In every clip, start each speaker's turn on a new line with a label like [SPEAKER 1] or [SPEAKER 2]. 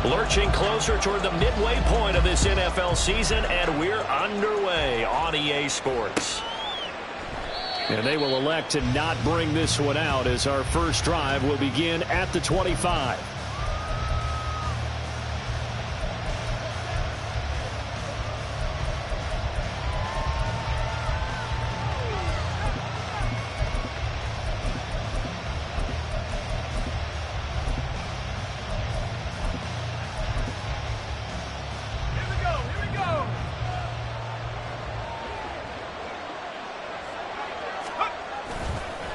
[SPEAKER 1] Lurching closer toward the midway point of this NFL season, and we're underway on EA Sports. And they will elect to not bring this one out as our first drive will begin at the 25.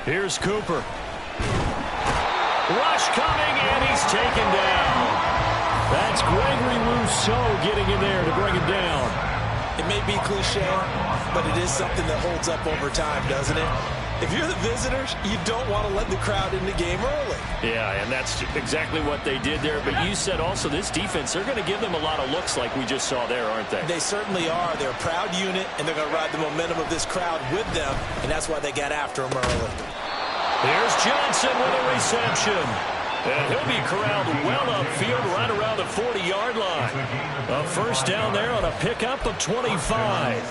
[SPEAKER 1] Here's Cooper. Rush coming, and he's taken down. That's Gregory Rousseau getting in there to bring him down.
[SPEAKER 2] It may be cliche, but it is something that holds up over time, doesn't it? If you're the visitors, you don't want to let the crowd in the game early.
[SPEAKER 1] Yeah, and that's exactly what they did there. But you said also this defense, they're going to give them a lot of looks like we just saw there, aren't they?
[SPEAKER 2] They certainly are. They're a proud unit, and they're going to ride the momentum of this crowd with them, and that's why they got after them early.
[SPEAKER 1] Here's Johnson with a reception. And he'll be corralled well upfield right around the 40-yard line. A first down there on a pickup of 25.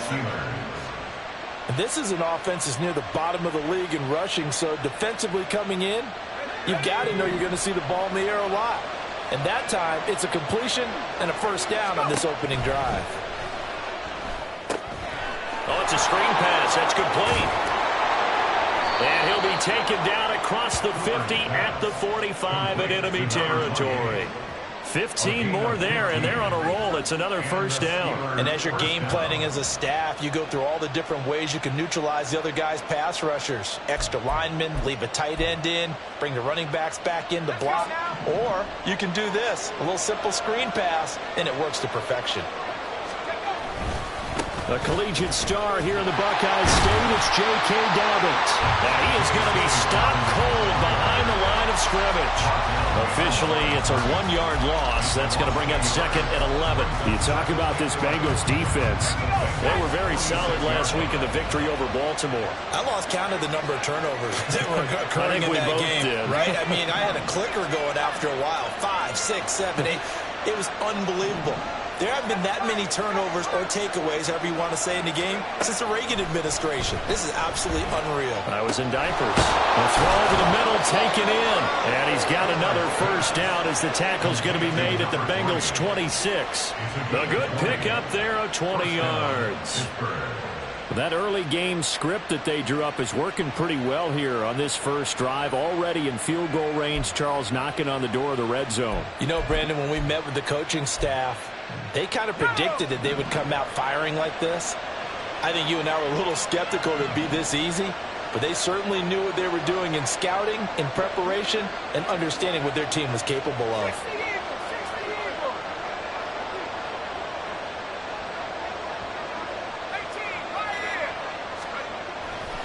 [SPEAKER 2] This is an offense that's near the bottom of the league in rushing, so defensively coming in, you've got to know you're going to see the ball in the air a lot. And that time, it's a completion and a first down on this opening drive.
[SPEAKER 1] Oh, it's a screen pass. That's complete. And he'll be taken down across the 50 at the 45 in enemy territory. 15 more there, and they're on a roll. It's another first down.
[SPEAKER 2] And as you're game planning as a staff, you go through all the different ways you can neutralize the other guy's pass rushers. Extra linemen, leave a tight end in, bring the running backs back in to block. Or you can do this, a little simple screen pass, and it works to perfection.
[SPEAKER 1] A collegiate star here in the Buckeye State, it's J.K. Dobbins. And he is going to be stopped cold behind the line of scrimmage. Officially, it's a 1-yard loss. That's going to bring up second and 11. You talk about this Bengals defense. They were very solid last week in the victory over Baltimore.
[SPEAKER 2] I lost count of the number of turnovers that were occurring in that game.
[SPEAKER 1] Did.
[SPEAKER 2] Right? I mean, I had a clicker going after a while. 5, 6, 7, 8. It was unbelievable. There haven't been that many turnovers or takeaways, however you want to say, in the game since the Reagan administration. This is absolutely unreal.
[SPEAKER 1] I was in diapers. A throw over the middle, taken in. And he's got another first down as the tackle's going to be made at the Bengals' 26. A good pick up there of 20 yards. That early game script that they drew up is working pretty well here on this first drive. Already in field goal range, Charles knocking on the door of the red zone.
[SPEAKER 2] You know, Brandon, when we met with the coaching staff, they kind of predicted that they would come out firing like this. I think you and I were a little skeptical that it'd be this easy, but they certainly knew what they were doing in scouting, in preparation, and understanding what their team was capable of.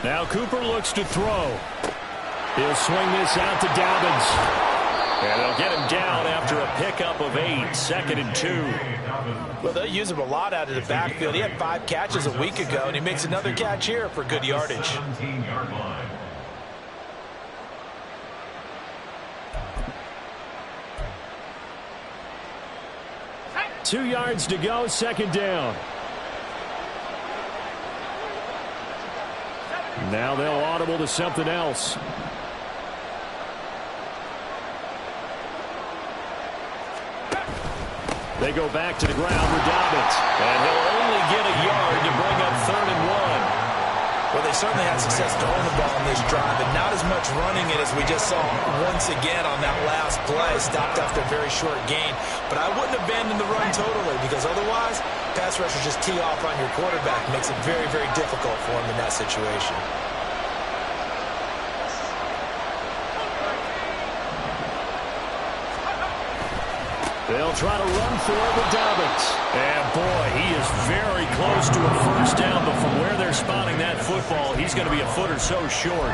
[SPEAKER 1] Now Cooper looks to throw. He'll swing this out to Dobbins. And they'll get him down after a pickup of 8, 2nd and 2.
[SPEAKER 2] Well, they'll use him a lot out of the backfield. He had 5 catches a week ago, and he makes another catch here for good yardage.
[SPEAKER 1] 2 yards to go, second down. Now they'll audible to something else. They go back to the ground with Dobbins. And he'll only get a yard to bring up 3rd and 1.
[SPEAKER 2] Well, they certainly had success throwing the ball in this drive, and not as much running it as we just saw once again on that last play. Stopped after a very short gain. But I wouldn't abandon the run totally, because otherwise, pass rushers just tee off on your quarterback. Makes it very, very difficult for him in that situation.
[SPEAKER 1] They'll try to run for it with Dobbins. And, boy, he is very close to a first down, but from where they're spotting that football, he's going to be a foot or so short.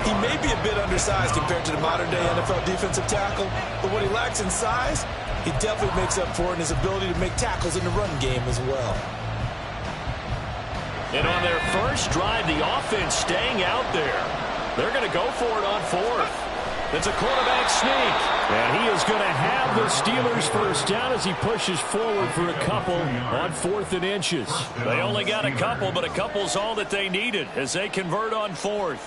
[SPEAKER 2] He may be a bit undersized compared to the modern-day NFL defensive tackle, but what he lacks in size, he definitely makes up for it in his ability to make tackles in the run game as well.
[SPEAKER 1] And on their first drive, the offense staying out there. They're going to go for it on 4th. It's a quarterback sneak. And he is going to have the Steelers first down as he pushes forward for a couple on 4th and inches. They only got a couple, but a couple's all that they needed as they convert on 4th.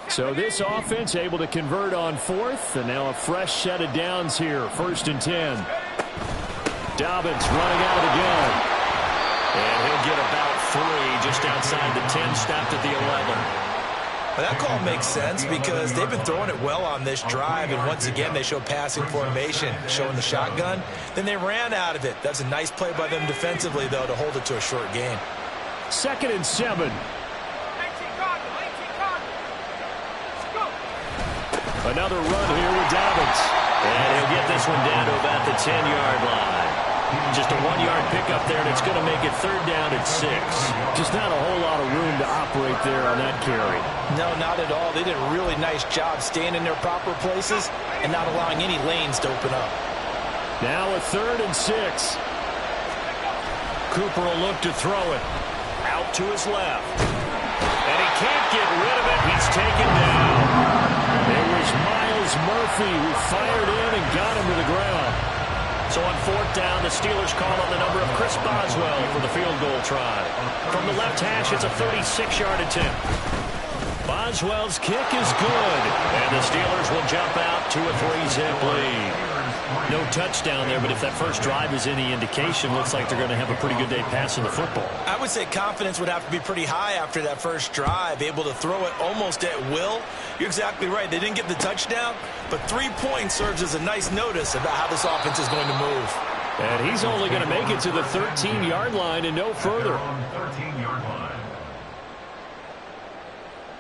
[SPEAKER 1] So this offense able to convert on 4th, and now a fresh set of downs here. 1st and 10. Dobbins running out of the gun. And he'll get about 3 just outside the 10, stopped at the 11.
[SPEAKER 2] Well, that call makes sense because they've been throwing it well on this drive, and once again they show passing formation, showing the shotgun. Then they ran out of it. That's a nice play by them defensively, though, to hold it to a short gain.
[SPEAKER 1] 2nd and 7. Another run here with Dobbins. And he'll get this one down to about the 10-yard line. Just a 1-yard pickup there, and it's going to make it 3rd down at 6. Just not a whole lot of room to operate there on that carry.
[SPEAKER 2] No, not at all. They did a really nice job staying in their proper places and not allowing any lanes to open up.
[SPEAKER 1] Now a 3rd and 6. Cooper will look to throw it. Out to his left. And he can't get rid of it. He's taken down. It was Myles Murphy who fired in and got him to the ground. So on 4th down, the Steelers call on the number of Chris Boswell for the field goal try. From the left hash, it's a 36-yard attempt. Boswell's kick is good. And the Steelers will jump out to a 3-zip lead. No touchdown there, but if that first drive is any indication, looks like they're going to have a pretty good day passing the football.
[SPEAKER 2] I would say confidence would have to be pretty high after that first drive, able to throw it almost at will. You're exactly right. They didn't get the touchdown, but 3 points serves as a nice notice about how this offense is going to move.
[SPEAKER 1] And he's only going to make it to the 13-yard line and no further.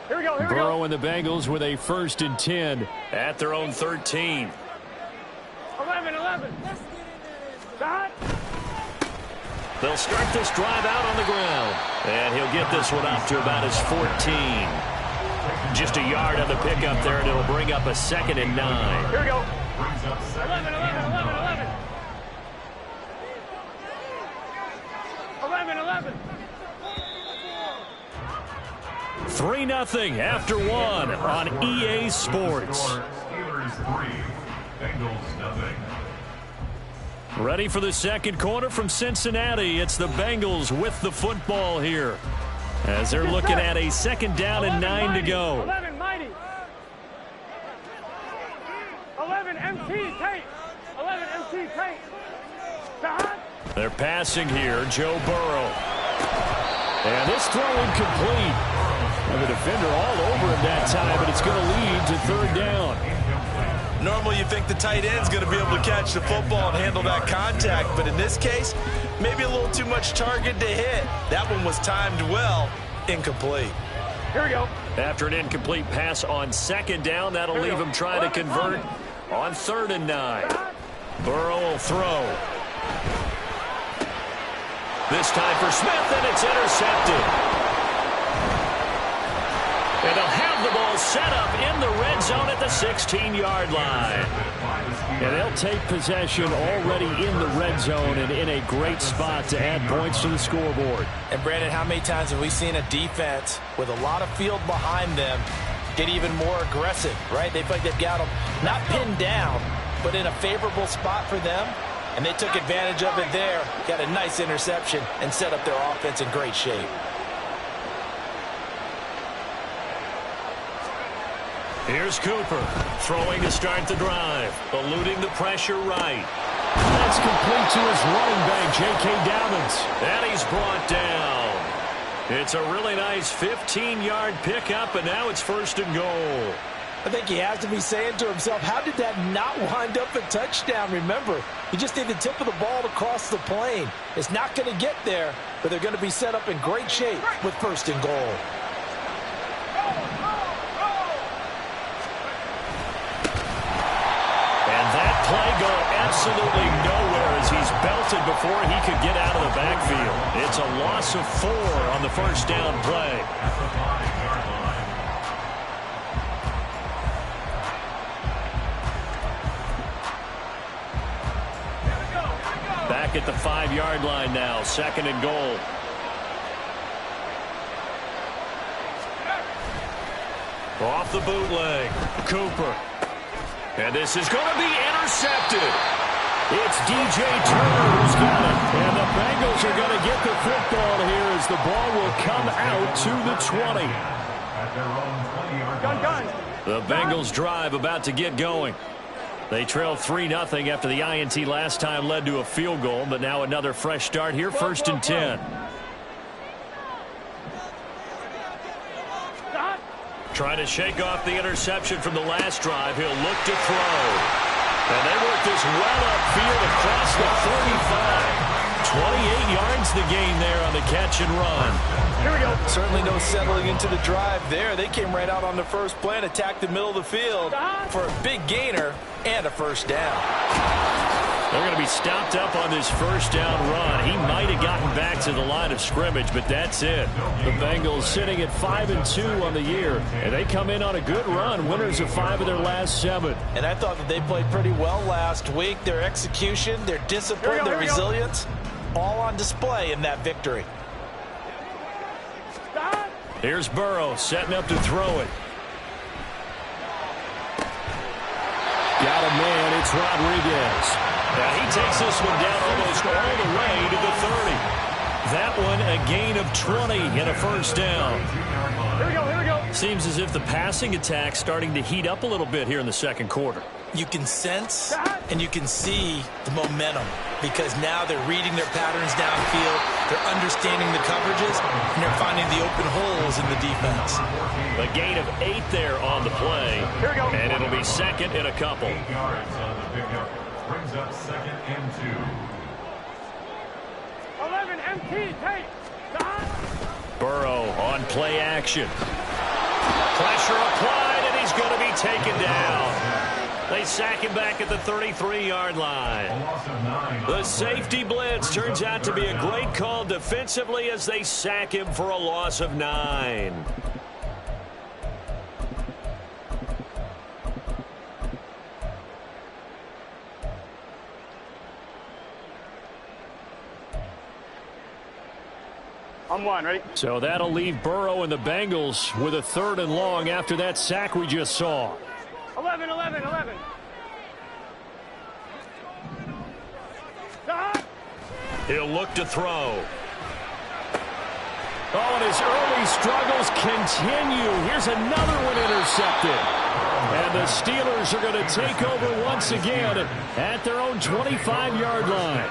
[SPEAKER 3] Here we go, here we go.
[SPEAKER 1] Burrow and the Bengals with a 1st and 10 at their own 13.
[SPEAKER 3] 11. Shot.
[SPEAKER 1] They'll start this drive out on the ground. And he'll get this one up to about his 14. Just a yard on the pickup there, and it'll bring up a 2nd and 9.
[SPEAKER 3] Here we go. 11.
[SPEAKER 1] 3-0 after 1 on EA Sports. Ready for the second quarter from Cincinnati. It's the Bengals with the football here as they're looking at a 2nd down and 9 to go.
[SPEAKER 3] 11 mighty. 11 MT Tate. 11 MT Tate.
[SPEAKER 1] They're passing here. Joe Burrow. And this throw incomplete. And the defender all over him that time, but it's going to lead to 3rd down.
[SPEAKER 2] Normally you think the tight end's going to be able to catch the football and handle that contact, but in this case, maybe a little too much target to hit. That one was timed well, incomplete.
[SPEAKER 3] Here we go.
[SPEAKER 1] After an incomplete pass on 2nd down, that'll leave him trying to convert on 3rd and 9. Burrow will throw. This time for Smith, and it's intercepted. And they'll have the ball set up in the red zone at the 16-yard line. And they'll take possession already in the red zone and in a great spot to add points to the scoreboard.
[SPEAKER 2] And, Brandon, how many times have we seen a defense with a lot of field behind them get even more aggressive, right? They feel like they've got them not pinned down, but in a favorable spot for them. And they took advantage of it there, got a nice interception, and set up their offense in great shape.
[SPEAKER 1] Here's Cooper throwing to start the drive, eluding the pressure right. That's complete to his running back, J.K. Dobbins. And he's brought down. It's a really nice 15-yard pickup, and now it's 1st and goal.
[SPEAKER 2] I think he has to be saying to himself, how did that not wind up a touchdown? Remember, you just need the tip of the ball to cross the plane. It's not going to get there, but they're going to be set up in great shape with 1st and goal.
[SPEAKER 1] Play go absolutely nowhere as he's belted before he could get out of the backfield. It's a loss of 4 on the 1st down play. back at the 5-yard line now. 2nd and goal. Off the bootleg. Cooper. And this is going to be intercepted. It's DJ Turner who's got it. And the Bengals are going to get the football here as the ball will come out to the 20. The Bengals drive about to get going. They trail 3-0 after the INT last time led to a field goal, but now another fresh start here, 1st and 10. Trying to shake off the interception from the last drive. He'll look to throw. And they work this well upfield across the 35. 28 yards the gain there on the catch and run.
[SPEAKER 2] Here we go. Certainly no settling into the drive there. They came right out on the first play and attacked the middle of the field for a big gainer and a first down.
[SPEAKER 1] They're going to be stopped up on this first down run. He might have gotten back to the line of scrimmage, but that's it. The Bengals sitting at 5-2 on the year, and they come in on a good run, winners of 5 of their last 7.
[SPEAKER 2] And I thought that they played pretty well last week. Their execution, their discipline, their resilience, all on display in that victory.
[SPEAKER 1] Here's Burrow setting up to throw it. Got a man, it's Rodriguez. Now he takes this one down almost all the way to the 30. That one a gain of 20 and a first down.
[SPEAKER 3] Here we go, here we go.
[SPEAKER 1] Seems as if the passing attack's starting to heat up a little bit here in the 2nd quarter.
[SPEAKER 2] You can sense and you can see the momentum because now they're reading their patterns downfield, they're understanding the coverages, and they're finding the open holes in the defense.
[SPEAKER 1] A gain of 8 there on the play, and it'll be 2nd and a couple.
[SPEAKER 4] Brings up 2nd and 2.
[SPEAKER 3] 11 MT tape.
[SPEAKER 1] Burrow on play action. Pressure applied, and he's going to be taken down. They sack him back at the 33-yard line. The safety blitz turns out to be a great call defensively as they sack him for a loss of 9.
[SPEAKER 3] On 1, ready?
[SPEAKER 1] So that'll leave Burrow and the Bengals with a 3rd and long after that sack we just saw.
[SPEAKER 3] 11.
[SPEAKER 1] He'll look to throw. Oh, and his early struggles continue. Here's another one intercepted. And the Steelers are going to take over once again at their own 25-yard line.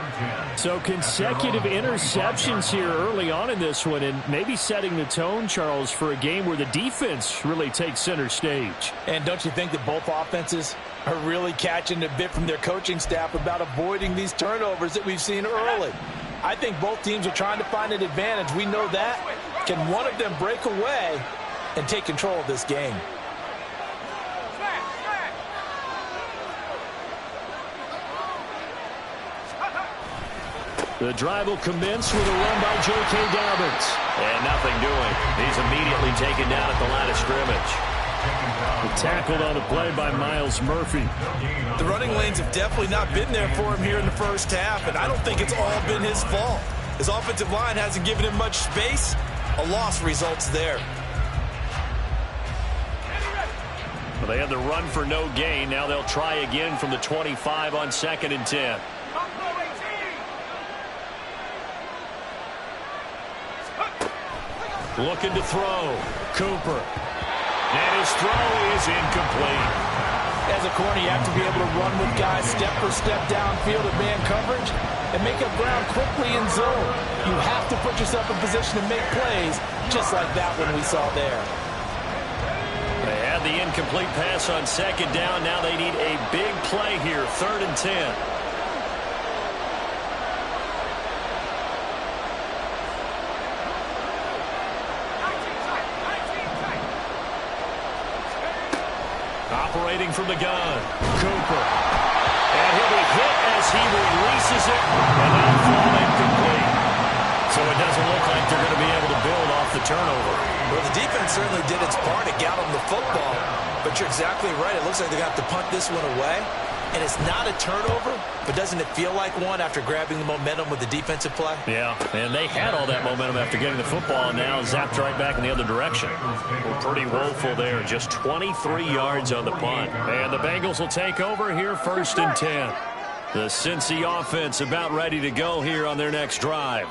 [SPEAKER 1] So consecutive interceptions here early on in this one, and maybe setting the tone, Charles, for a game where the defense really takes center stage.
[SPEAKER 2] And don't you think that both offenses are really catching a bit from their coaching staff about avoiding these turnovers that we've seen early? I think both teams are trying to find an advantage. We know that. Can one of them break away and take control of this game?
[SPEAKER 1] The drive will commence with a run by J.K. Dobbins. And nothing doing. He's immediately taken down at the line of scrimmage. Tackled on the play by Myles Murphy.
[SPEAKER 2] The running lanes have definitely not been there for him here in the first half, and I don't think it's all been his fault. His offensive line hasn't given him much space. A loss results there.
[SPEAKER 1] Well, they had the run for no gain. Now they'll try again from the 25 on 2nd and 10. Looking to throw. Cooper. And his throw is incomplete.
[SPEAKER 2] As a corner, you have to be able to run with guys step for step downfield in man coverage and make up ground quickly in zone. You have to put yourself in position to make plays just like that one we saw there.
[SPEAKER 1] They had the incomplete pass on 2nd down. Now they need a big play here, 3rd and 10. Operating from the gun, Cooper. And he'll be hit as he releases it, and that'll fall incomplete. So it doesn't look like they're going to be able to build off the turnover.
[SPEAKER 2] Well, the defense certainly did its part to get them the football, but you're exactly right. It looks like they're going to have to punt this one away. And it's not a turnover, but doesn't it feel like one after grabbing the momentum with the defensive play?
[SPEAKER 1] Yeah, and they had all that momentum after getting the football, and now zapped right back in the other direction. Well, pretty woeful there. Just 23 yards on the punt. And the Bengals will take over here, 1st and 10. The Cincy offense about ready to go here on their next drive.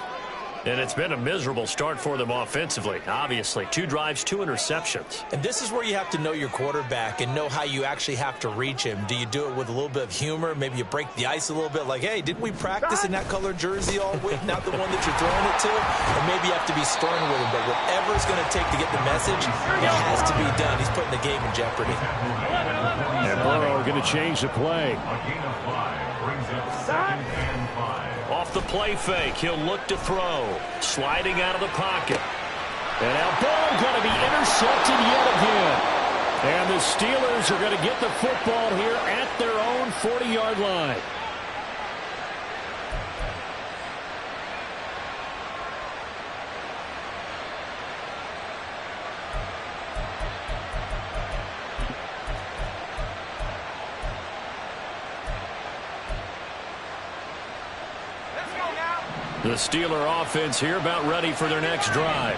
[SPEAKER 1] And it's been a miserable start for them offensively, obviously. 2 drives, 2 interceptions.
[SPEAKER 2] And this is where you have to know your quarterback and know how you actually have to reach him. Do you do it with a little bit of humor? Maybe you break the ice a little bit, like, hey, didn't we practice in that colored jersey all week, not the one that you're throwing it to? And maybe you have to be stern with him, but whatever it's going to take to get the message, it has to be done. He's putting the game in jeopardy.
[SPEAKER 1] And Burrow going to change the play. Off the play fake, he'll look to throw. Sliding out of the pocket. And now ball going to be intercepted yet again. And the Steelers are going to get the football here at their own 40-yard line. The Steeler offense here about ready for their next drive.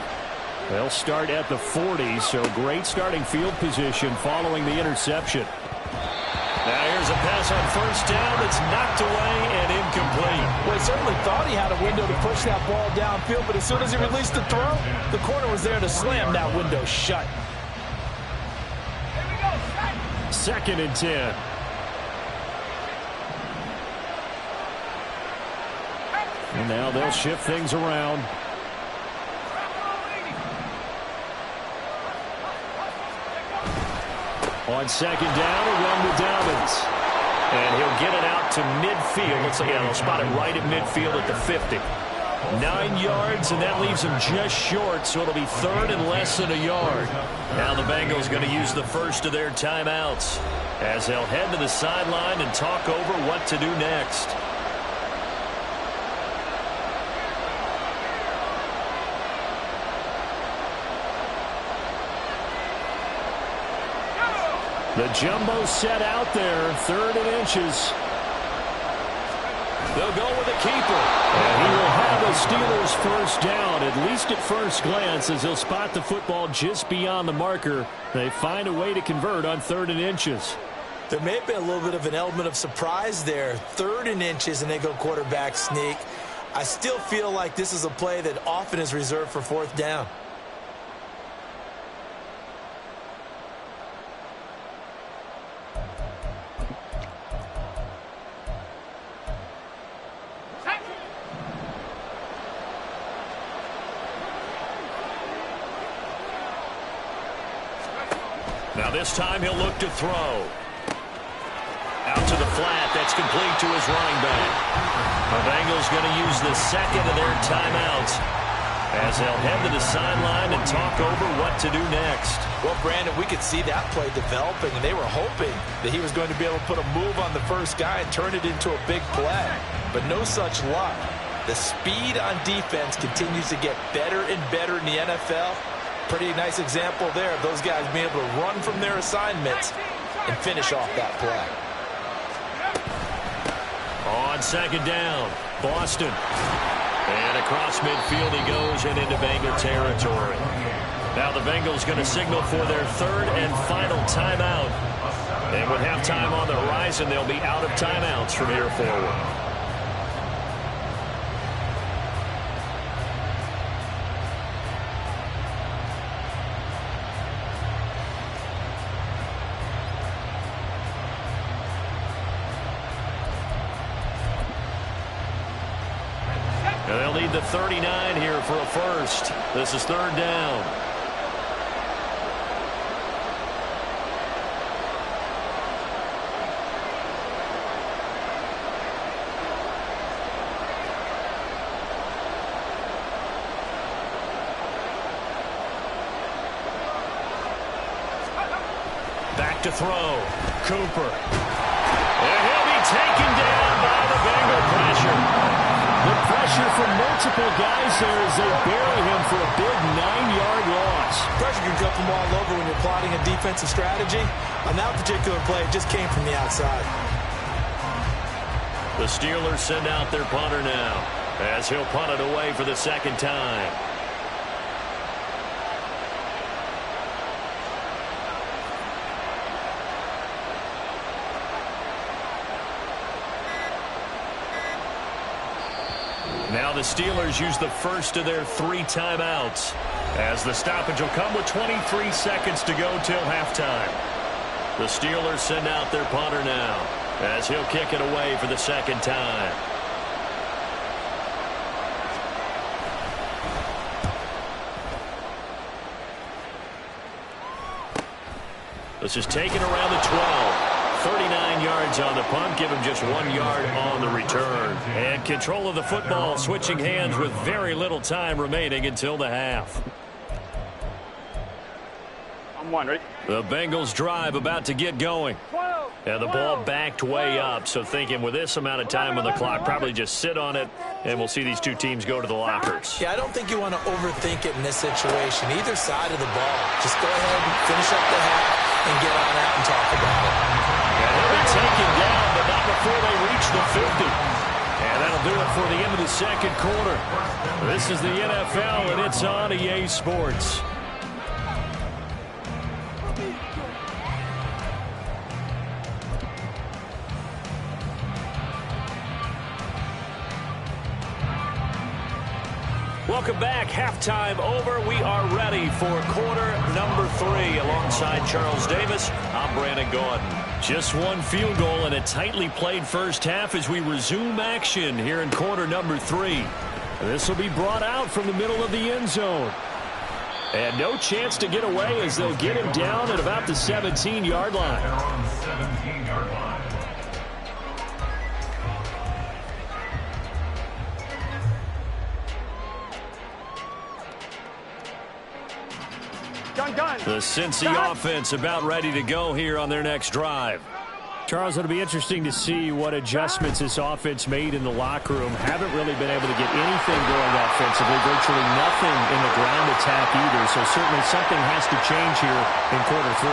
[SPEAKER 1] They'll start at the 40, so great starting field position following the interception. Now here's a pass on 1st down that's knocked away and incomplete.
[SPEAKER 2] Well, he certainly thought he had a window to push that ball downfield, but as soon as he released the throw, the corner was there to slam that window shut.
[SPEAKER 1] 2nd and 10. And now they'll shift things around. On 2nd down, a run with Dobbins. And he'll get it out to midfield. Looks like they'll spot it right at midfield at the 50. 9 yards, and that leaves him just short, so it'll be 3rd and less than a yard. Now the Bengals going to use the first of their timeouts as they'll head to the sideline and talk over what to do next. The jumbo set out there, 3rd and inches. They'll go with a keeper. And he will have the Steelers 1st down, at least at first glance, as they'll spot the football just beyond the marker. They find a way to convert on 3rd and inches.
[SPEAKER 2] There may have been a little bit of an element of surprise there. 3rd and inches, and they go quarterback sneak. I still feel like this is a play that often is reserved for 4th down.
[SPEAKER 1] Now this time he'll look to throw. Out to the flat. That's complete to his running back. The Bengals going to use the 2nd of their timeouts as they'll head to the sideline and talk over what to do next.
[SPEAKER 2] Well, Brandon, we could see that play developing, and they were hoping that he was going to be able to put a move on the first guy and turn it into a big play. But no such luck. The speed on defense continues to get better and better in the NFL. Pretty nice example there of those guys being able to run from their assignments and finish off that play.
[SPEAKER 1] On 2nd down, Boston. And across midfield he goes and into Bengal territory. Now the Bengals going to signal for their 3rd and final timeout. And with halftime on the horizon, they'll be out of timeouts from here forward. And they'll need the 39 here for a first. This is 3rd down. Back to throw. Cooper. And he'll be taken down by the Bengal pressure. The pressure from multiple guys there as they bury him for a big 9-yard loss.
[SPEAKER 2] Pressure can come from all over when you're plotting a defensive strategy. On that particular play, it just came from the outside.
[SPEAKER 1] The Steelers send out their punter now, as he'll punt it away for the second time. Now the Steelers use the first of their 3 timeouts, as the stoppage will come with 23 seconds to go till halftime. The Steelers send out their punter now, as he'll kick it away for the second time. This is taken around the 12. 39 yards on the punt, give him just 1 yard on the return. And control of the football switching hands with very little time remaining until the half.
[SPEAKER 3] I'm one, ready?
[SPEAKER 1] The Bengals drive about to get going. And the ball backed way up, so thinking with this amount of time on the clock, probably just sit on it, and we'll see these two teams go to the lockers.
[SPEAKER 2] Yeah, I don't think you want to overthink it in this situation. Either side of the ball. Just go ahead and finish up the half and get on out and talk about it.
[SPEAKER 1] And he'll be taken down, but not before they reach the 50. And that'll do it for the end of the second quarter. This is the NFL, and it's on EA Sports. Welcome back. Halftime over. We are ready for quarter number 3. Alongside Charles Davis, I'm Brandon Gaudin. Just one field goal and a tightly played first half as we resume action here in quarter number 3. This will be brought out from the middle of the end zone. And no chance to get away as they'll get him down at about the 17-yard line. The Cincy offense about ready to go here on their next drive. Charles, it'll be interesting to see what adjustments this offense made in the locker room. Haven't really been able to get anything going offensively, virtually nothing in the ground attack either. So certainly something has to change here in quarter 3.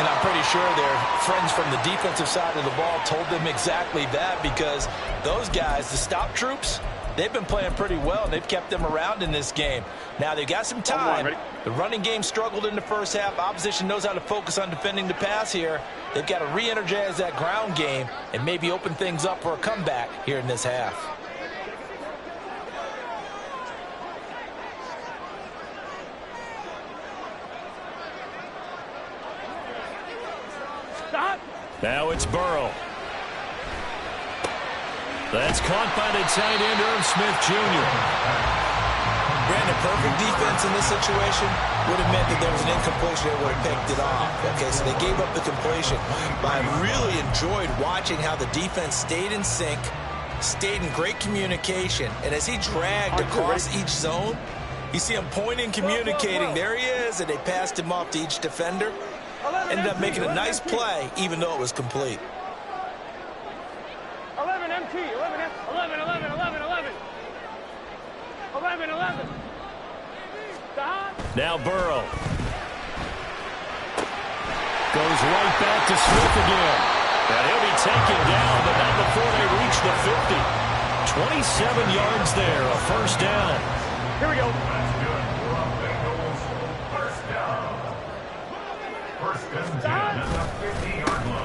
[SPEAKER 2] And I'm pretty sure their friends from the defensive side of the ball told them exactly that, because those guys, the stop troops, they've been playing pretty well, and they've kept them around in this game. Now, they've got some time. The running game struggled in the first half. Opposition knows how to focus on defending the pass here. They've got to re-energize that ground game and maybe open things up for a comeback here in this half.
[SPEAKER 3] Stop.
[SPEAKER 1] Now it's Burrow. That's caught by the tight end, Irv Smith Jr.
[SPEAKER 2] Brandon, perfect defense in this situation would have meant that there was an incompletion that would have picked it off. Okay, so they gave up the completion. But I really enjoyed watching how the defense stayed in sync, stayed in great communication, and as he dragged across each zone, you see him pointing, communicating. There he is, and they passed him off to each defender. Ended up making a nice play, even though it was complete.
[SPEAKER 3] 11 MT, 11 11 11 11 11 11 11. Stop.
[SPEAKER 1] Now Burrow goes right back to Smith again, and he'll be taken down, but not before they reach the 50. 27 yards there, a first down.
[SPEAKER 3] Here we go.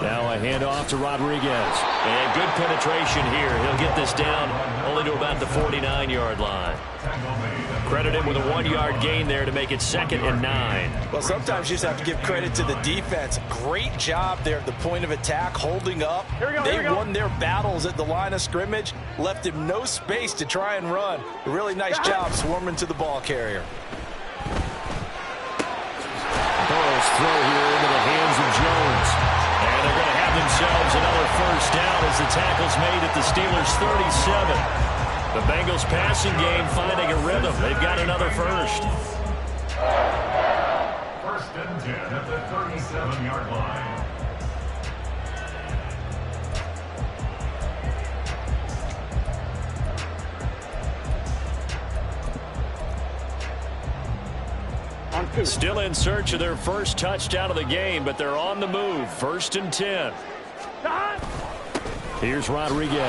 [SPEAKER 1] Now a handoff to Rodriguez. And good penetration here. He'll get this down only to about the 49-yard line. Credited with a 1-yard gain there to make it 2nd and 9.
[SPEAKER 2] Well, sometimes you just have to give credit to the defense. Great job there at the point of attack, holding up. They won their battles at the line of scrimmage, left him no space to try and run. A really nice job swarming to the ball carrier.
[SPEAKER 1] Burrow's throw here into the hands of Jones. And they're going to have themselves another first down as the tackle's made at the Steelers' 37. The Bengals passing game finding a rhythm. They've got another first.
[SPEAKER 4] 1st and 10 at the 37-yard line.
[SPEAKER 1] Still in search of their first touchdown of the game, but they're on the move. 1st and 10. Here's Rodriguez.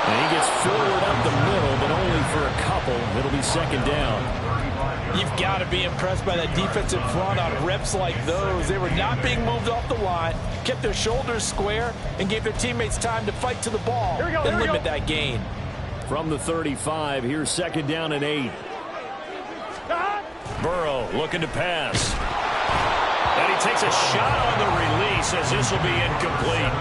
[SPEAKER 1] And he gets forward up the middle, but only for a couple. It'll be second down.
[SPEAKER 2] You've got to be impressed by that defensive front on reps like those. They were not being moved off the line, kept their shoulders square, and gave their teammates time to fight to the ball and limit that gain.
[SPEAKER 1] From the 35, here's second down and 8. Burrow looking to pass. And he takes a shot on the release as this will be incomplete.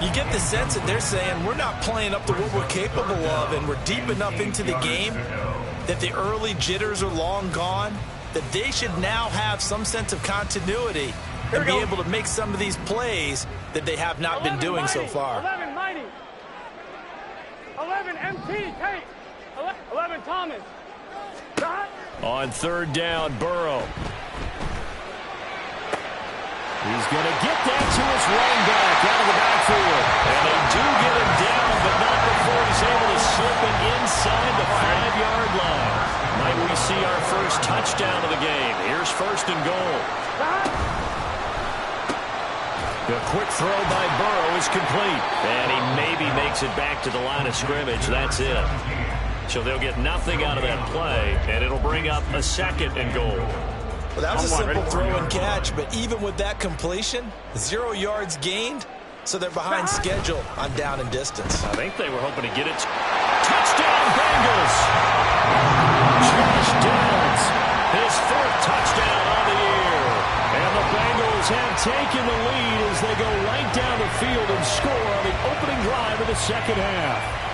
[SPEAKER 2] You get the sense that they're saying we're not playing up to what we're capable of, and we're deep enough into the game that the early jitters are long gone, that they should now have some sense of continuity and be able to make some of these plays that they have not been doing so far.
[SPEAKER 3] 11 Mighty. 11 MT. Hey. 11 Thomas.
[SPEAKER 1] On third down, Burrow. He's going to get that to his running back out of the backfield. And they do get him down, but not before he's able to slip it inside the 5-yard line. Might we see our first touchdown of the game? Here's first and goal. The quick throw by Burrow is complete. And he maybe makes it back to the line of scrimmage. That's it. So they'll get nothing out of that play, and it'll bring up a second and goal.
[SPEAKER 2] Well, that was a simple throw and catch, but even with that completion, 0 yards gained, so they're behind schedule on down and distance.
[SPEAKER 1] I think they were hoping to get it. Touchdown, Bengals! Josh Downs, his 4th touchdown on the year. And the Bengals have taken the lead as they go right down the field and score on the opening drive of the second half.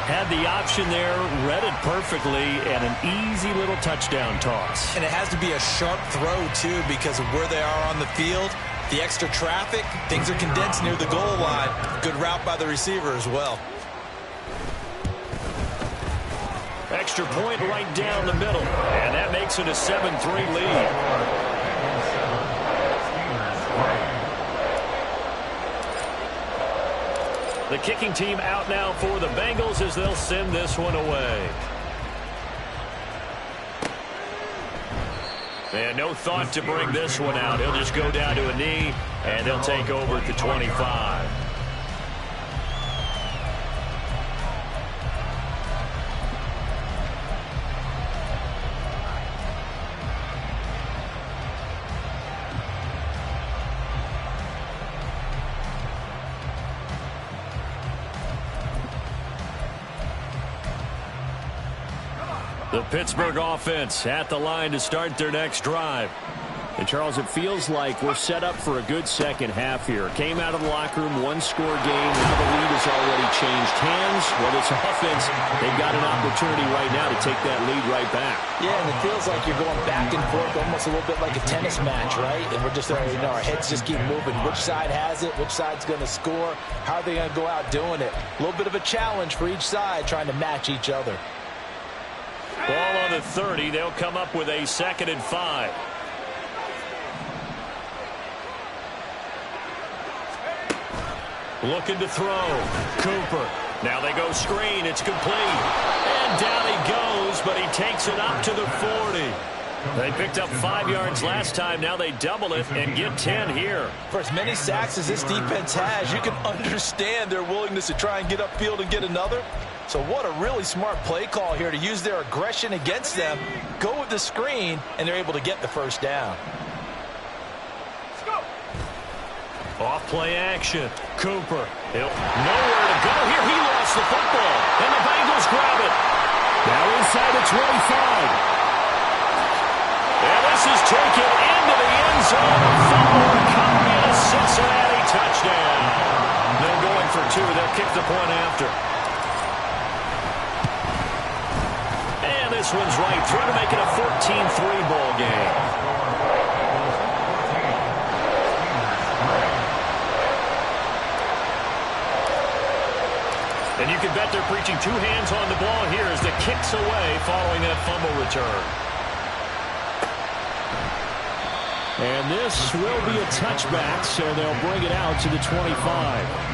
[SPEAKER 1] Had the option there, read it perfectly, and an easy little touchdown toss.
[SPEAKER 2] And it has to be a sharp throw, too, because of where they are on the field. The extra traffic, things are condensed near the goal line. Good route by the receiver as well.
[SPEAKER 1] Extra point right down the middle, and that makes it a 7-3 lead. The kicking team out now for the Bengals as they'll send this one away. And no thought to bring this one out. He'll just go down to a knee, and he'll take over at the 25. The Pittsburgh offense at the line to start their next drive. And, Charles, it feels like we're set up for a good second half here. Came out of the locker room, one-score game. Now the lead has already changed hands. Well, this offense, they've got an opportunity right now to take that lead right back.
[SPEAKER 2] Yeah, and it feels like you're going back and forth almost a little bit like a tennis match, right? And we're just, our heads just keep moving. Which side has it? Which side's going to score? How are they going to go out doing it? A little bit of a challenge for each side trying to match each other.
[SPEAKER 1] Ball on the 30. They'll come up with a 2nd and 5. Looking to throw. Cooper. Now they go screen. It's complete. And down he goes, but he takes it up to the 40. They picked up 5 yards last time. Now they double it and get 10 here.
[SPEAKER 2] For as many sacks as this defense has, you can understand their willingness to try and get upfield and get another. So what a really smart play call here to use their aggression against them, go with the screen, and they're able to get the first down.
[SPEAKER 1] Off play action. Cooper. Nowhere to go here. He lost the football. And the Bengals grab it. Now inside the 25. And this is taken into the end zone. A fumble recovery and a Cincinnati touchdown. They're going for 2. They'll kick the point after. And this one's right through to make it a 14-3 ball game. And you can bet they're preaching 2 hands on the ball here as the kick's away following that fumble return. And this will be a touchback, so they'll bring it out to the 25.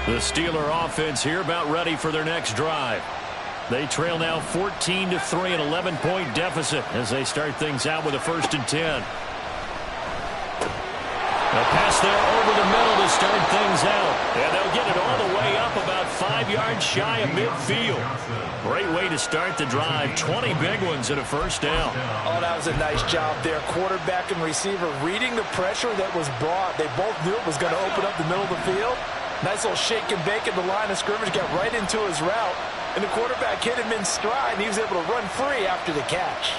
[SPEAKER 1] The Steeler offense here about ready for their next drive. They trail now 14-3, an 11-point deficit as they start things out with a 1st and 10. A pass there over the middle to start things out. And they'll get it all the way up about 5 yards shy of midfield. Great way to start the drive. 20 big ones and a 1st down.
[SPEAKER 2] Oh, that was a nice job there. Quarterback and receiver reading the pressure that was brought. They both knew it was going to open up the middle of the field. Nice little shake and bake at the line of scrimmage. Got right into his route. And the quarterback hit him in stride, and he was able to run free after the catch.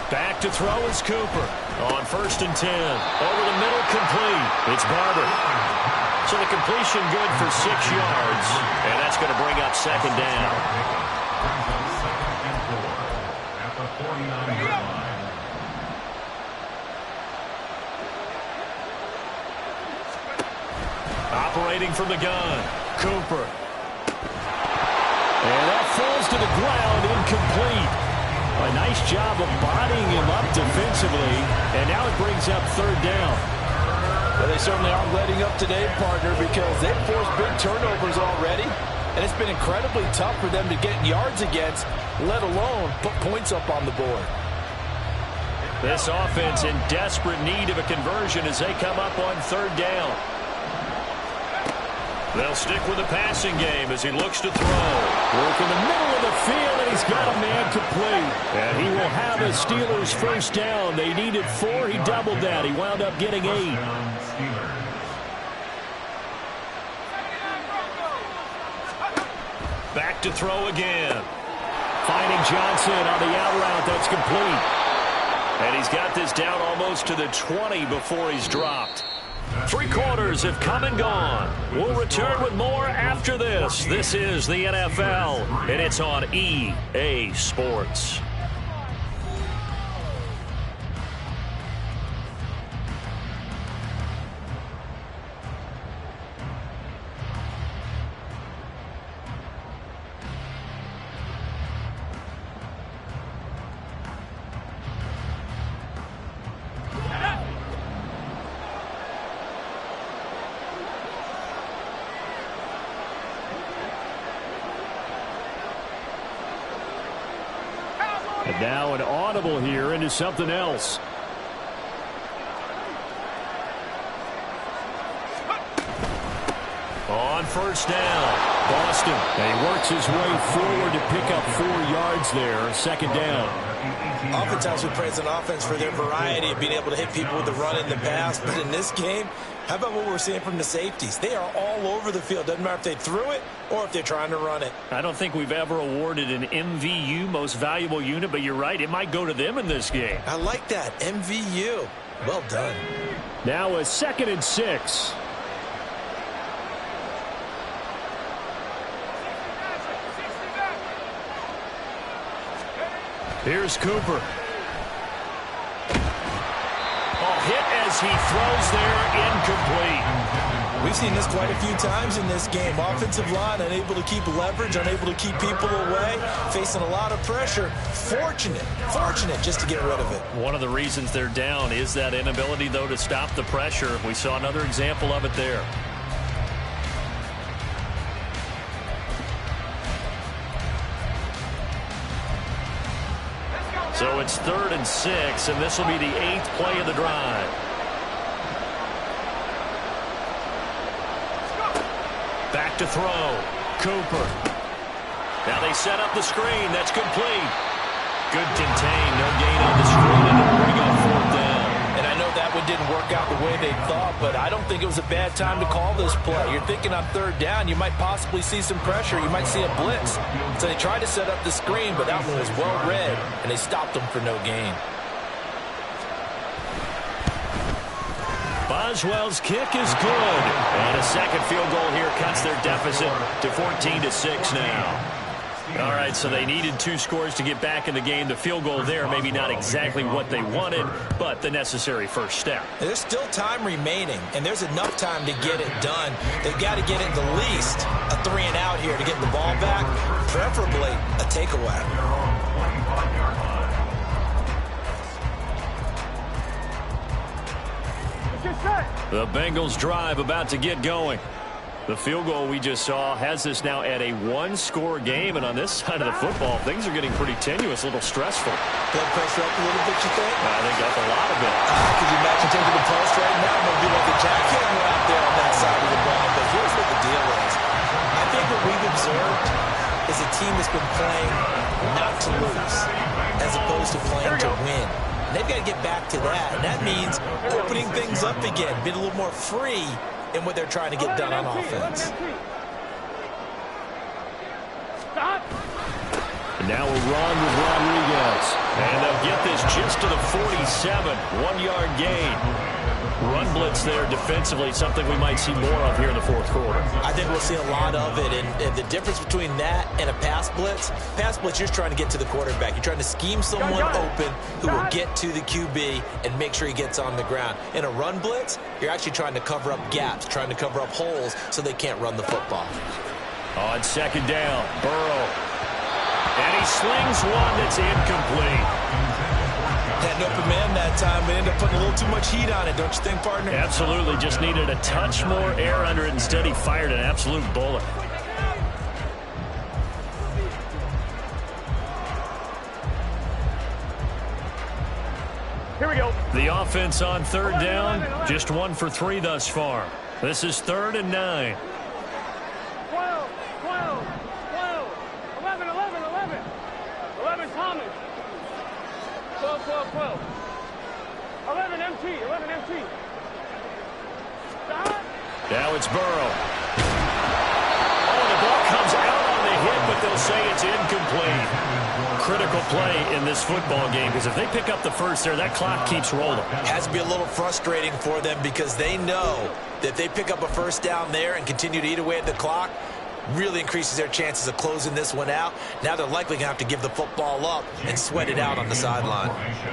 [SPEAKER 1] Back to throw is Cooper. On 1st and 10. Over the middle, complete. It's Barber. So the completion good for 6 yards. And that's going to bring up 2nd down.
[SPEAKER 4] At the 49-yard line.
[SPEAKER 1] Operating from the gun. Cooper. And that falls to the ground, incomplete. A nice job of bodying him up defensively, and now it brings up 3rd down.
[SPEAKER 2] Well, they certainly aren't letting up today, partner, because they've forced big turnovers already, and it's been incredibly tough for them to get yards against, let alone put points up on the board.
[SPEAKER 1] This offense in desperate need of a conversion as they come up on 3rd down. They'll stick with the passing game as he looks to throw. Work in the middle of the field, and he's got a man complete. And he will have a Steelers 1st down. They needed 4. He doubled that. He wound up getting 8. Back to throw again. Finding Johnson on the out route. That's complete. And he's got this down almost to the 20 before he's dropped. 3 quarters have come and gone. We'll return with more after this. This is the NFL, and it's on EA Sports. And now an audible here into something else. On 1st down, Boston. And he works his way forward to pick up 4 yards there. 2nd down.
[SPEAKER 2] Oftentimes we praise an offense for their variety of being able to hit people with the run and the pass. But in this game, how about what we're seeing from the safeties? They are all over the field. Doesn't matter if they threw it or if they're trying to run it.
[SPEAKER 1] I don't think we've ever awarded an MVU, most valuable unit, but you're right. It might go to them in this game.
[SPEAKER 2] I like that. MVU. Well done.
[SPEAKER 1] Now a 2nd and 6. Here's Cooper. Oh, hit as he throws there, incomplete.
[SPEAKER 2] We've seen this quite a few times in this game. Offensive line unable to keep leverage, unable to keep people away, facing a lot of pressure. Fortunate just to get rid of it.
[SPEAKER 1] One of the reasons they're down is that inability, though, to stop the pressure. We saw another example of it there. So it's 3rd and 6, and this will be the 8th play of the drive. Back to throw. Cooper. Now they set up the screen. That's complete. Good contain. No gain on the screen, and it'll bring up 4th down.
[SPEAKER 2] And I know that one didn't work out the way they thought, but I don't think it was a bad time to call this play. You're thinking on 3rd down, you might possibly see some pressure. You might see a blitz. So they tried to set up the screen, but that one was well read, and they stopped them for no gain.
[SPEAKER 1] Boswell's kick is good. And a 2nd field goal here cuts their deficit to 14-6 now. All right, so they needed 2 scores to get back in the game. The field goal there, maybe not exactly what they wanted, but the necessary first step.
[SPEAKER 2] There's still time remaining, and there's enough time to get it done. They've got to get it at least a 3 and out here to get the ball back, preferably a takeaway.
[SPEAKER 4] Their own 25-yard line.
[SPEAKER 1] The Bengals drive about to get going. The field goal we just saw has us now at a one-score game, and on this side of the football, things are getting pretty tenuous, a little stressful.
[SPEAKER 2] Blood pressure up a little bit, you think?
[SPEAKER 1] I think up a lot of it.
[SPEAKER 2] Could you imagine taking the pulse right now? I'm going to be like a jackhammer out there on that side of the ball. But here's what the deal is. I think what we've observed is a team that's been playing not to lose as opposed to playing to win. And they've got to get back to that. And that means opening things up again, being a little more free in what they're trying to get done on offense.
[SPEAKER 3] Stop.
[SPEAKER 1] And now we'll run with Rodriguez. And they'll get this just to the 47. 1-yard gain. Run blitz there defensively, something we might see more of here in the fourth quarter.
[SPEAKER 2] I think we'll see a lot of it. And the difference between that and a pass blitz, you're just trying to get to the quarterback. You're trying to scheme someone open who will get to the QB and make sure he gets on the ground. In a run blitz, you're actually trying to cover up gaps, trying to cover up holes so they can't run the football.
[SPEAKER 1] On second down, Burrow. And he slings one that's incomplete.
[SPEAKER 2] Had an open man that time, but ended up putting a little too much heat on it, don't you think, partner?
[SPEAKER 1] Absolutely. Just needed a touch more air under it. Instead, he fired an absolute bullet.
[SPEAKER 3] Here we go.
[SPEAKER 1] The offense on third down, just 1 for 3 thus far. This is 3rd and 9.
[SPEAKER 3] 12, 12, 12, 11, 11, 11. 11 Thomas. 12, 12, 12. 11 MT, 11 MT. Stop.
[SPEAKER 1] Now it's Burrow. Oh, the ball comes out on the hit, but they'll say it's incomplete. Critical play in this football game, because if they pick up the first there, that clock keeps rolling.
[SPEAKER 2] Has to be a little frustrating for them because they know that if they pick up a first down there and continue to eat away at the clock, really increases their chances of closing this one out. Now they're likely going to have to give the football up and sweat it out on the sideline.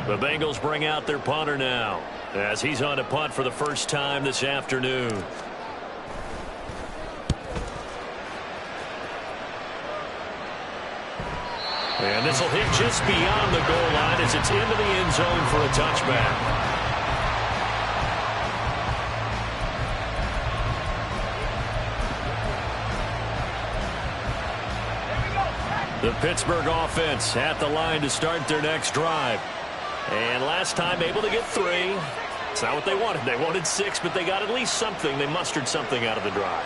[SPEAKER 1] The Bengals bring out their punter now as he's on to punt for the first time this afternoon. And this will hit just beyond the goal line as it's into the end zone for a touchback. The Pittsburgh offense at the line to start their next drive. And last time able to get 3. It's not what they wanted. They wanted 6, but they got at least something. They mustered something out of the drive.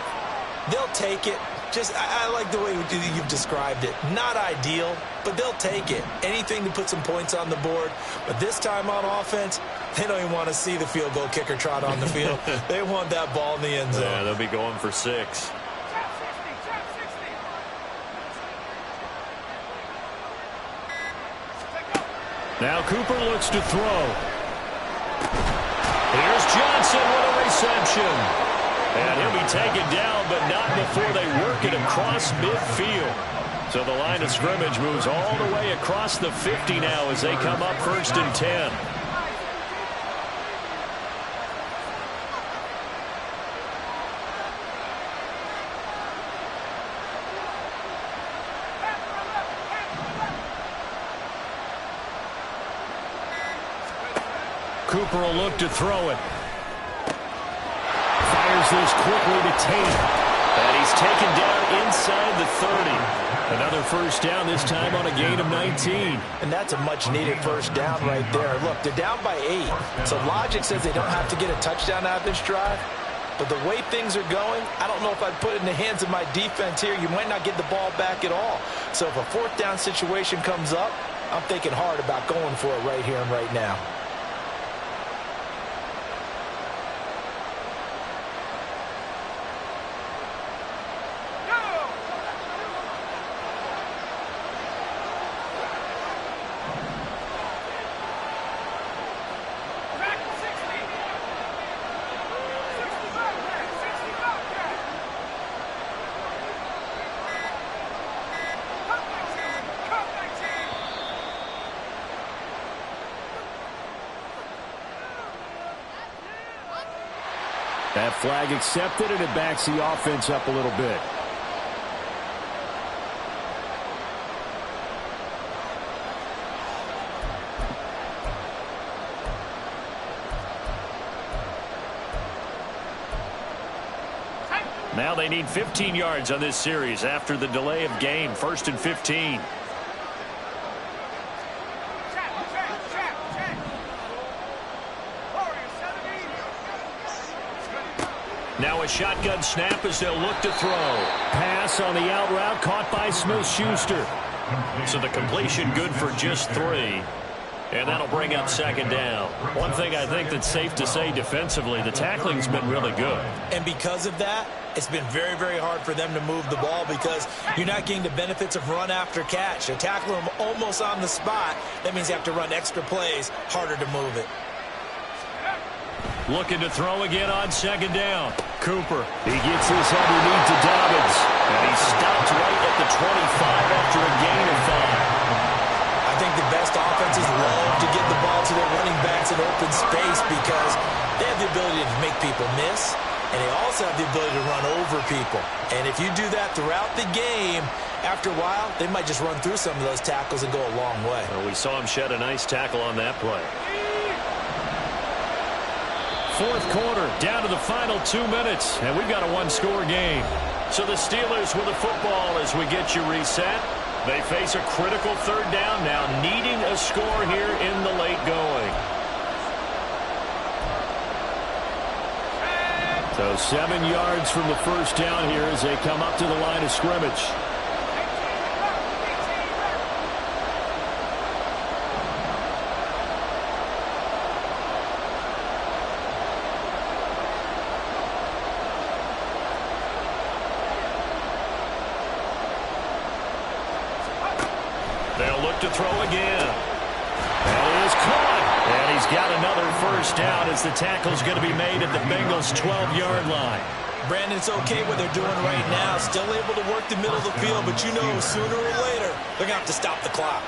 [SPEAKER 2] They'll take it. I like the way you've described it. Not ideal, but they'll take it. Anything to put some points on the board. But this time on offense, they don't even want to see the field goal kicker trot on the field. They want that ball in the end zone.
[SPEAKER 1] Yeah, they'll be going for 6. Now Cooper looks to throw. Here's Johnson with a reception. And he'll be taken down, but not before they work it across midfield. So the line of scrimmage moves all the way across the 50 now as they come up 1st and 10. Cooper will look to throw it. Fires this quickly to Tate. And he's taken down inside the 30. Another first down, this time on a gain of 19.
[SPEAKER 2] And that's a much-needed first down right there. Look, they're down by 8. So logic says they don't have to get a touchdown out of this drive. But the way things are going, I don't know if I'd put it in the hands of my defense here. You might not get the ball back at all. So if a 4th down situation comes up, I'm thinking hard about going for it right here and right now.
[SPEAKER 1] That flag accepted, and it backs the offense up a little bit. Now they need 15 yards on this series after the delay of game. 1st and 15. Now a shotgun snap as they'll look to throw. Pass on the out route caught by Smith-Schuster. So the completion good for just 3. And that'll bring up 2nd down. One thing I think that's safe to say defensively, the tackling's been really good.
[SPEAKER 2] And because of that, it's been very, very hard for them to move the ball because you're not getting the benefits of run after catch. You tackle them almost on the spot. That means you have to run extra plays, harder to move it.
[SPEAKER 1] Looking to throw again on 2nd down. Cooper. He gets this underneath to Dobbins. And he stopped right at the 25 after a gain of 5.
[SPEAKER 2] I think the best offenses love to get the ball to their running backs in open space because they have the ability to make people miss, and they also have the ability to run over people. And if you do that throughout the game, after a while, they might just run through some of those tackles and go a long way.
[SPEAKER 1] Well, we saw him shed a nice tackle on that play. 4th quarter, down to the final 2 minutes, and we've got a 1-score game. So the Steelers with the football as we get you reset. They face a critical 3rd down now, needing a score here in the late going. So 7 yards from the 1st down here as they come up to the line of scrimmage. They'll look to throw again. That is caught. And he's got another 1st down as the tackle's going to be made at the Bengals' 12-yard line.
[SPEAKER 2] Brandon, it's okay what they're doing right now. Still able to work the middle of the field, but you know sooner or later they're going to have to stop the clock.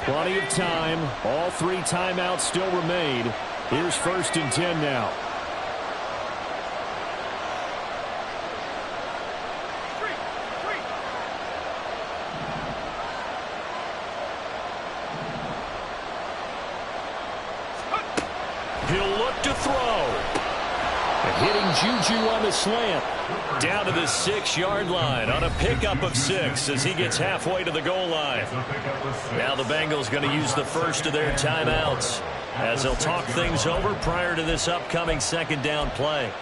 [SPEAKER 1] Plenty of time. All 3 timeouts still remain. Here's 1st and 10 now. He'll look to throw. Hitting Juju on the slant. Down to the 6-yard line on a pickup of 6 as he gets halfway to the goal line. Now the Bengals going to use the first of their timeouts as they'll talk things over prior to this upcoming 2nd down play.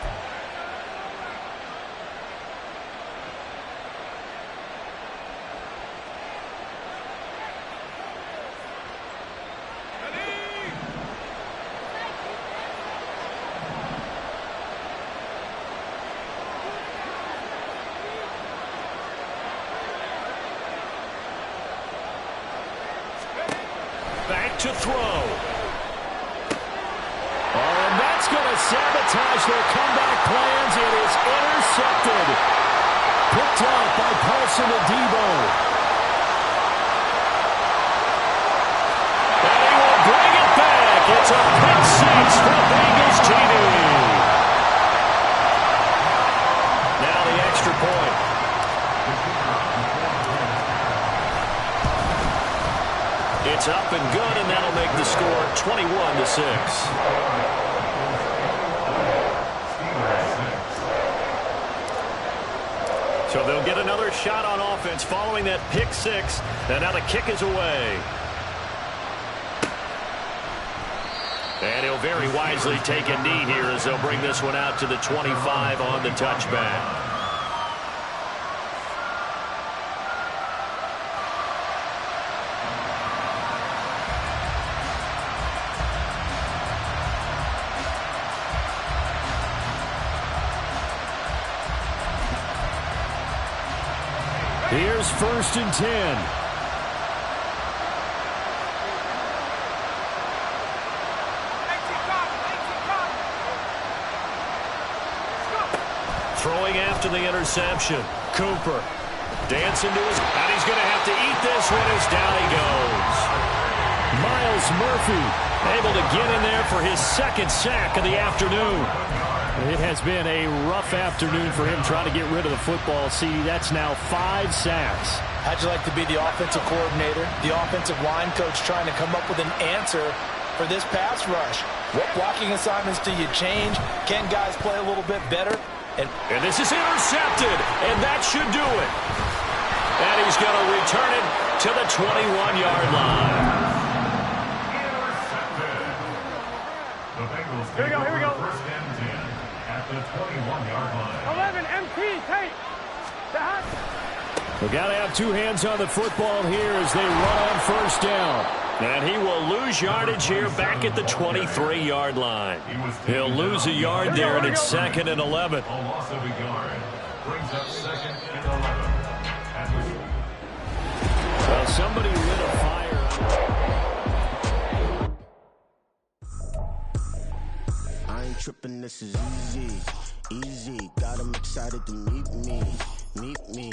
[SPEAKER 1] Back to throw. And that's going to sabotage their comeback plans. It is intercepted. Picked off by Paulson Adebo. And he will bring it back. It's a pick 6 for Bengals TV. Now the extra point. It's up and good, and that'll make the score 21-6. So they'll get another shot on offense following that pick 6, and now the kick is away. And he'll very wisely take a knee here as they'll bring this one out to the 25 on the touchback. Here's 1st and 10. Throwing after the interception. Cooper dancing to his, and he's going to have to eat this one as down he goes. Myles Murphy able to get in there for his 2nd sack of the afternoon. It has been a rough afternoon for him trying to get rid of the football. See, that's now 5 sacks.
[SPEAKER 2] How'd you like to be the offensive coordinator, the offensive line coach trying to come up with an answer for this pass rush? What blocking assignments do you change? Can guys play a little bit better?
[SPEAKER 1] And this is intercepted, and that should do it. And he's going to return it to the 21-yard line.
[SPEAKER 4] Here
[SPEAKER 3] we go.
[SPEAKER 4] First and 10 at the 21-yard line.
[SPEAKER 3] 11, MT, tight. The hot.
[SPEAKER 1] We've got to have 2 hands on the football here as they run on first down. And he will lose yardage here back at the 23-yard line. He'll lose a yard there, and it's 2nd and 11.
[SPEAKER 4] A loss of a yard brings up 2nd and 11.
[SPEAKER 1] Well, somebody lit a fire.
[SPEAKER 5] I ain't tripping, this is easy, easy. Got 'em excited to meet me.